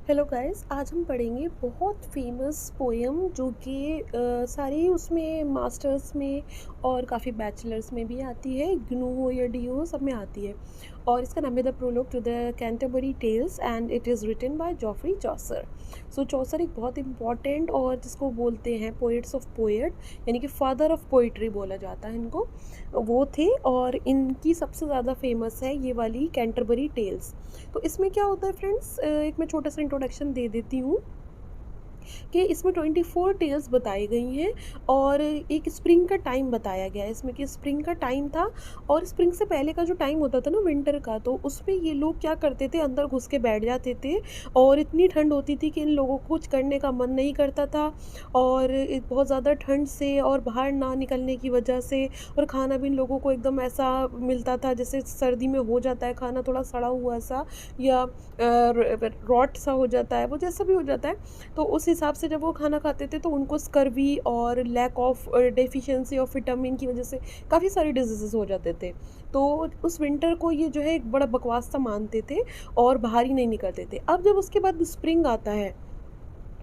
Hello guys, आज हम पढ़ेंगे बहुत फेमस पोएम जो कि सारी उसमें मास्टर्स में और काफ़ी बैचलर्स में भी आती है। ग्नू हो या डी हो, सब में आती है। और इसका नाम है the prologue to the Canterbury Tales and it is written by Geoffrey Chaucer. So Chaucer एक बहुत इंपॉर्टेंट और जिसको बोलते हैं पोएट्स ऑफ पोएट, यानी कि फादर ऑफ पोइट्री बोला जाता है इनको, वो थे। और इनकी सबसे ज़्यादा फेमस है ये वाली कैंटरबरी टेल्स। तो इसमें क्या होता है फ्रेंड्स, एक मैं छोटा सा इंट्रोडक्शन दे देती हूँ कि इसमें 24 टेल्स बताई गई हैं। और एक स्प्रिंग का टाइम बताया गया है इसमें कि स्प्रिंग का टाइम था। और स्प्रिंग से पहले का जो टाइम होता था ना, विंटर का, तो उसमें ये लोग क्या करते थे, अंदर घुस के बैठ जाते थे। और इतनी ठंड होती थी कि इन लोगों को कुछ करने का मन नहीं करता था। और बहुत ज़्यादा ठंड से और बाहर ना निकलने की वजह से, और खाना भी इन लोगों को एकदम ऐसा मिलता था जैसे सर्दी में हो जाता है खाना थोड़ा सड़ा हुआ सा, या रॉट सा हो जाता है, वो जैसा भी हो जाता है। तो उस हिसाब से जब वो खाना खाते थे तो उनको स्कर्वी और lack of deficiency of vitamin की वजह से काफ़ी सारे डिजीज़ेस हो जाते थे। तो उस विंटर को ये जो है एक बड़ा बकवास सा मानते थे और बाहर ही नहीं निकलते थे। अब जब उसके बाद स्प्रिंग आता है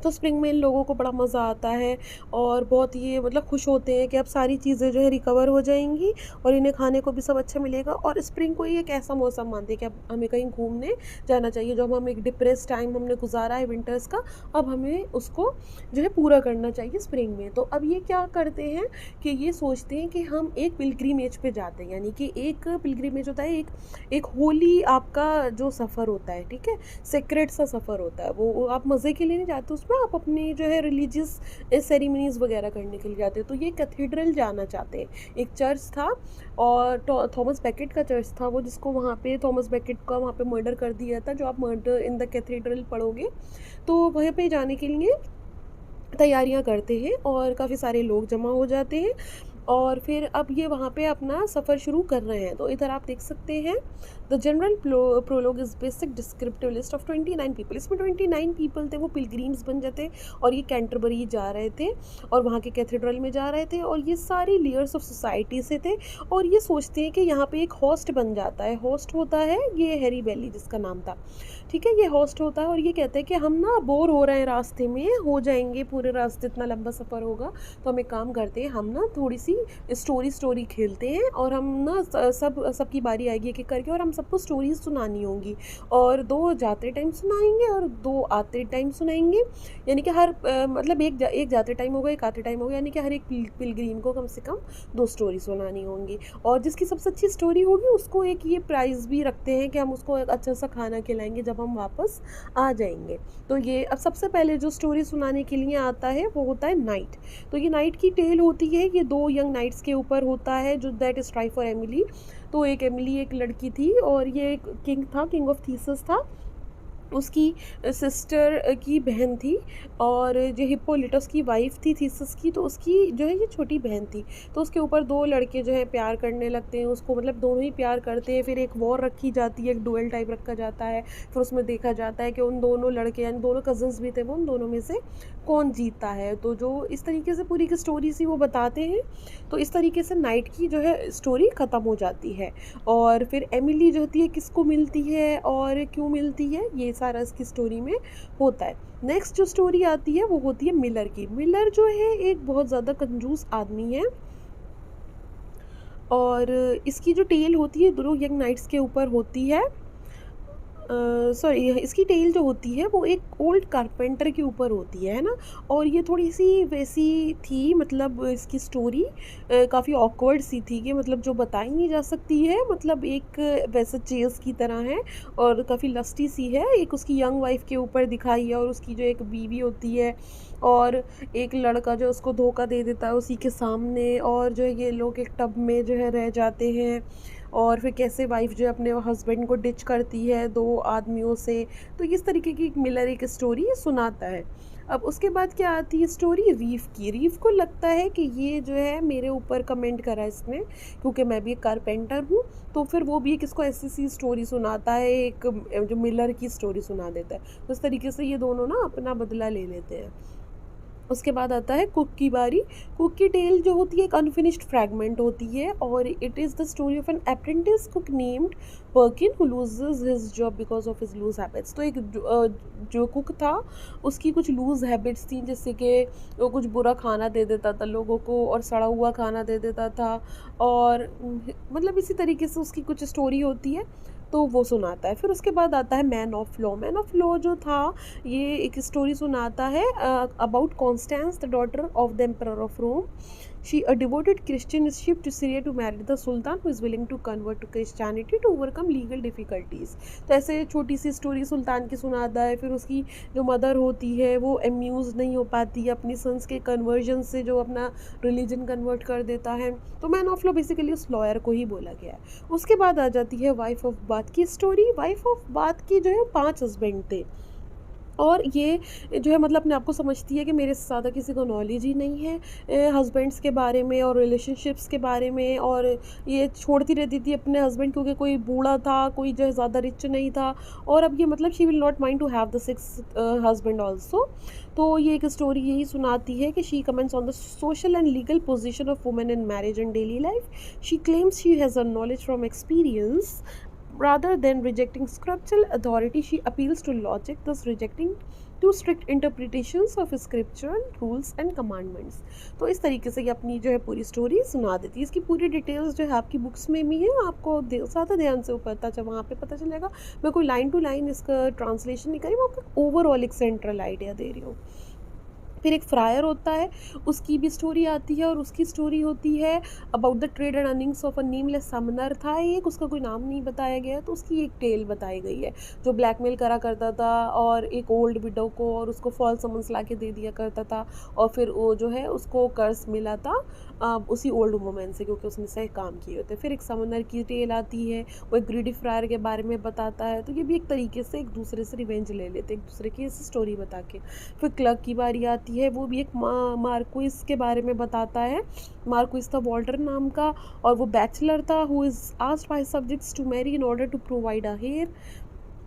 तो स्प्रिंग में इन लोगों को बड़ा मज़ा आता है और बहुत ये मतलब खुश होते हैं कि अब सारी चीज़ें जो है रिकवर हो जाएंगी और इन्हें खाने को भी सब अच्छा मिलेगा। और स्प्रिंग को ही एक ऐसा मौसम मानते हैं कि अब हमें कहीं घूमने जाना चाहिए। जो हम एक डिप्रेस टाइम हमने गुजारा है विंटर्स का, अब हमें उसको जो है पूरा करना चाहिए स्प्रिंग में। तो अब ये क्या करते हैं कि ये सोचते हैं कि हम एक पिलग्रीमेज पे जाते हैं, यानी कि एक पिलग्रीमेज होता है, एक एक होली आपका जो सफ़र होता है, ठीक है, सेक्रेट सा सफ़र होता है। वो आप मज़े के लिए नहीं जाते, उसमें आप अपनी जो है रिलीजियस सेरेमनीज़ वगैरह करने के लिए जाते हैं। तो ये कैथेड्रल जाना चाहते हैं। एक चर्च था और थॉमस बेकेट का चर्च था वो, जिसको वहाँ पे थॉमस बेकेट का वहाँ पे मर्डर कर दिया था, जो आप मर्डर इन द कैथेड्रल पढ़ोगे। तो वहाँ पे जाने के लिए तैयारियां करते हैं और काफ़ी सारे लोग जमा हो जाते हैं। और फिर अब ये वहाँ पे अपना सफ़र शुरू कर रहे हैं। तो इधर आप देख सकते हैं, the general prologue is basic descriptive list of 29 people. इसमें 29 पीपल थे, वो पिलग्रीम्स बन जाते और ये कैंटरबरी जा रहे थे और वहाँ के कैथेड्रल में जा रहे थे। और ये सारी लेयर्स ऑफ सोसाइटी से थे और ये सोचते हैं कि यहाँ पे एक होस्ट बन जाता है। होस्ट होता है ये हैरी बेली, जिसका नाम था, ठीक है, ये होस्ट होता है। और ये कहते हैं कि हम ना बोर हो रहे हैं, रास्ते में हो जाएंगे पूरे रास्ते, इतना लंबा सफ़र होगा, तो हम एक काम करते हैं, हम ना थोड़ी सी स्टोरी खेलते हैं और हम ना सबकी बारी आएगी एक एक करके और हम सबको स्टोरीज सुनानी होंगी। और 2 जाते टाइम सुनाएंगे और 2 आते टाइम सुनाएंगे, यानी कि हर मतलब एक जाते टाइम होगा, एक आते टाइम होगा, यानी कि हर एक पिलग्रीम को कम से कम 2 स्टोरी सुनानी होंगी। और जिसकी सबसे अच्छी स्टोरी होगी उसको एक ये प्राइज़ भी रखते हैं कि हम उसको एक अच्छा सा खाना खिलाएंगे जब हम वापस आ जाएंगे। तो ये अब सबसे पहले जो स्टोरी सुनाने के लिए आता है वो होता है नाइट। तो ये नाइट की टेल होती है, ये 2 यंग नाइट्स के ऊपर होता है, जो that is try for Emily. तो एक एमिली एक लड़की थी और ये एक किंग था, किंग ऑफ थीसिस था, उसकी सिस्टर की बहन थी। और जो हिप्पोलिटस की वाइफ थी थीसिस की, तो उसकी जो है ये छोटी बहन थी। तो उसके ऊपर 2 लड़के जो है प्यार करने लगते हैं उसको, मतलब दोनों ही प्यार करते हैं। फिर एक वॉर रखी जाती है, एक डुएल टाइप रखा जाता है। फिर उसमें देखा जाता है कि उन दोनों लड़के, यानी दोनों कज़न्स भी थे, वो उन दोनों में से कौन जीतता है। तो जो इस तरीके से पूरी की स्टोरी सी वो बताते हैं। तो इस तरीके से नाइट की जो है स्टोरी ख़त्म हो जाती है। और फिर एमिली जो होती है किसको मिलती है और क्यों मिलती है, ये सारा इसकी स्टोरी में होता है। नेक्स्ट जो स्टोरी आती है वो होती है मिलर की। मिलर जो है एक बहुत ज़्यादा कंजूस आदमी है और इसकी जो टेल होती है दोनों यंग नाइट्स के ऊपर होती है। सॉरी, इसकी टेल जो होती है वो एक ओल्ड कारपेंटर के ऊपर होती है ना। और ये थोड़ी सी वैसी थी, मतलब इसकी स्टोरी काफ़ी ऑकवर्ड सी थी कि मतलब जो बताई नहीं जा सकती है, मतलब एक वैसे चेज़ की तरह है और काफ़ी लस्टी सी है। एक उसकी यंग वाइफ के ऊपर दिखाई है और उसकी जो एक बीवी होती है और एक लड़का जो उसको धोखा दे देता है उसी के सामने, और जो ये लोग एक टब में जो है रह जाते हैं। और फिर कैसे वाइफ जो है अपने हस्बैंड को डिच करती है 2 आदमियों से। तो इस तरीके की मिलर एक स्टोरी सुनाता है। अब उसके बाद क्या आती है स्टोरी रीफ की। रीफ को लगता है कि ये जो है मेरे ऊपर कमेंट करा इसने, क्योंकि मैं भी एक कारपेंटर हूँ। तो फिर वो भी एक इसको ऐसी सी स्टोरी सुनाता है, एक जो मिलर की स्टोरी सुना देता है। तो इस तरीके से ये दोनों ना अपना बदला ले लेते हैं। उसके बाद आता है कुक की बारी। कुक की टेल जो होती है एक अनफिनिश्ड फ्रैगमेंट होती है, और it is the story of an apprentice cook named Perkin who loses his job because of his loose habits. तो एक जो कुक था उसकी कुछ लूज हैबिट्स थी, जैसे कि वो कुछ बुरा खाना दे देता था लोगों को और सड़ा हुआ खाना दे देता था, और मतलब इसी तरीके से उसकी कुछ स्टोरी होती है, तो वो सुनाता है। फिर उसके बाद आता है man of law. Man of law जो था ये एक स्टोरी सुनाता है about Constance the daughter of the emperor of Rome. She a devoted Christian is shift to Syria to marry the sultan who is willing to convert to Christianity to overcome legal difficulties. तो ऐसे छोटी सी story सुल्तान की सुनाता है। फिर उसकी जो mother होती है वो अम्यूज़ नहीं हो पाती है अपनी सन्स के कन्वर्जन से, जो अपना रिलीजन कन्वर्ट कर देता है। तो मैन ऑफ लॉ बेसिकली उस लॉयर को ही बोला गया है। उसके बाद आ जाती है वाइफ ऑफ बाथ की स्टोरी। वाइफ ऑफ बाथ की जो है 5 हस्बैंड थे, और ये जो है मतलब अपने आप को समझती है कि मेरे से ज़्यादा किसी को नॉलेज ही नहीं है हस्बैंड्स के बारे में और रिलेशनशिप्स के बारे में, और ये छोड़ती रहती थी अपने हस्बैंड क्योंकि कोई बूढ़ा था, कोई जो है ज़्यादा रिच नहीं था, और अब ये मतलब she will not mind to have the 6 husband also. तो ये एक स्टोरी यही सुनाती है कि she comments on the social and legal position of women in marriage and daily life. She claims she has a knowledge from experience. Rather than rejecting scriptural authority, she appeals to logic, thus rejecting too strict interpretations of scriptural rules and commandments. तो इस तरीके से ये अपनी जो है पूरी story सुना देती है। इसकी पूरी डिटेल्स जो है आपकी बुक्स में भी है, आपको ज़्यादा ध्यान से पता चल वहाँ पे पता चलेगा। मैं कोई लाइन टू लाइन इसका ट्रांसलेशन नहीं करी, मैं आपको ओवरऑल एक सेंट्रल आइडिया दे रही हूँ। फिर एक फ्रायर होता है, उसकी भी स्टोरी आती है, और उसकी स्टोरी होती है about the trade and earnings of a nameless Sumner था एक, उसका कोई नाम नहीं बताया गया, तो उसकी एक टेल बताई गई है जो ब्लैकमेल करा करता था और एक ओल्ड विडो को, और उसको फॉल्स समन्स ला के दे दिया करता था, और फिर वो जो है उसको कर्ज मिला था उसी ओल्ड वुमेन से क्योंकि उसने सही काम किए होते। फिर एक समनर की टेल आती है, वो एक ग्रीडी फ्रायर के बारे में बताता है। तो ये भी एक तरीके से एक दूसरे से रिवेंज ले लेते एक दूसरे की ऐसी स्टोरी बता के। फिर क्लर्क की बारी आती है, वो भी एक मार्क्विस के बारे में बताता है। मार्क्विस था वॉल्टर नाम का, और वो बैचलर था who is asked by subjects to marry in order to provide a heir.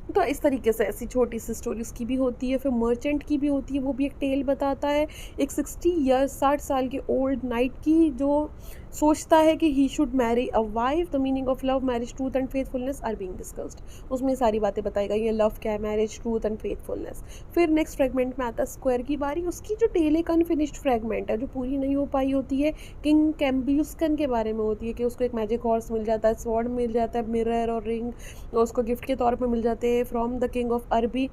तो इस तरीके से ऐसी छोटी सी स्टोरी उसकी भी होती है। फिर मर्चेंट की भी होती है, वो भी एक टेल बताता है। एक 60 साल के ओल्ड नाइट की जो सोचता है कि he should marry a wife, the meaning of love, marriage, truth and faithfulness are being discussed. उसमें सारी बातें बताई गई हैं, लव क्या है, मैरिज, ट्रूथ एंड फेथफुलनेस। फिर नेक्स्ट फ्रेगमेंट में आता है स्क्वायर की बारी। उसकी जो टेल एक अनफिनिश्ड फ्रेगमेंट है जो पूरी नहीं हो पाई होती है, किंग कैम्बियस्कन के बारे में होती है कि उसको एक मैजिक हॉर्स मिल जाता है, स्वॉर्ड मिल जाता है, मिरर और रिंग उसको गिफ्ट के तौर पे मिल जाते हैं फ्रॉम द किंग ऑफ अरबी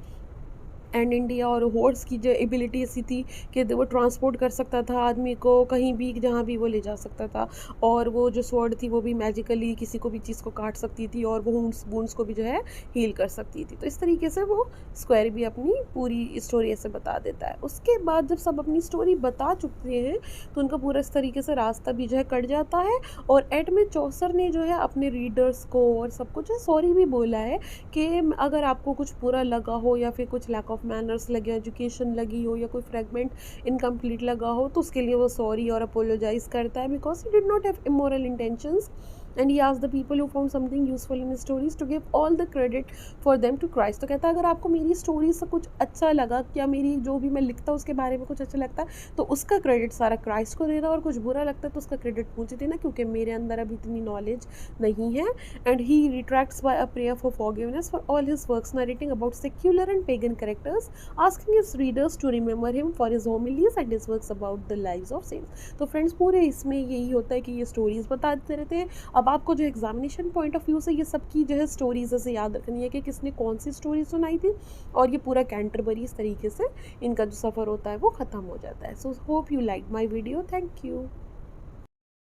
एंड इंडिया। और हॉर्स की जो एबिलिटी ऐसी थी कि वो ट्रांसपोर्ट कर सकता था आदमी को कहीं भी जहाँ भी वो ले जा सकता था, और वो जो स्वॉर्ड थी वो भी मैजिकली किसी को भी चीज़ को काट सकती थी, और वो वुंड्स को भी जो है हील कर सकती थी। तो इस तरीके से वो स्क्वायर भी अपनी पूरी स्टोरी ऐसे बता देता है। उसके बाद जब सब अपनी स्टोरी बता चुके हैं तो उनका पूरा इस तरीके से रास्ता भी जो है कट जाता है, और एड में चौसर ने जो है अपने रीडर्स को और सब कुछ सॉरी भी बोला है कि अगर आपको कुछ बुरा लगा हो या फिर कुछ लैक ऑफ मैनर्स लगे, एजुकेशन लगी हो, या कोई फ्रेगमेंट इनकम्प्लीट लगा हो, तो उसके लिए वो सॉरी और अपोलोजाइज करता है because he did not have immoral intentions. And he asked the people who found something useful in stories to give all the credit for them to Christ. तो कहता है अगर आपको मेरी स्टोरी से कुछ अच्छा लगा, या मेरी जो भी मैं लिखता हूँ उसके बारे में कुछ अच्छा लगता है, तो उसका क्रेडिट सारा क्राइस्ट को देना, और कुछ बुरा लगता है तो उसका क्रेडिट मुझे देना क्योंकि मेरे अंदर अभी इतनी नॉलेज नहीं है। And he retracts by a prayer for forgiveness for all his works narrating about secular and pagan characters, asking his readers to remember him for his homilies and his works about the lives of saints. तो friends पूरे इसमें यही होता है कि ये stories बताते रहते हैं। अब आपको जो एग्जामिनेशन पॉइंट ऑफ व्यू से ये सबकी जो है स्टोरीज ऐसे याद रखनी है कि किसने कौन सी स्टोरी सुनाई थी, और ये पूरा कैंटरबरी इस तरीके से इनका जो सफ़र होता है वो ख़त्म हो जाता है। So hope you like my video, thank you.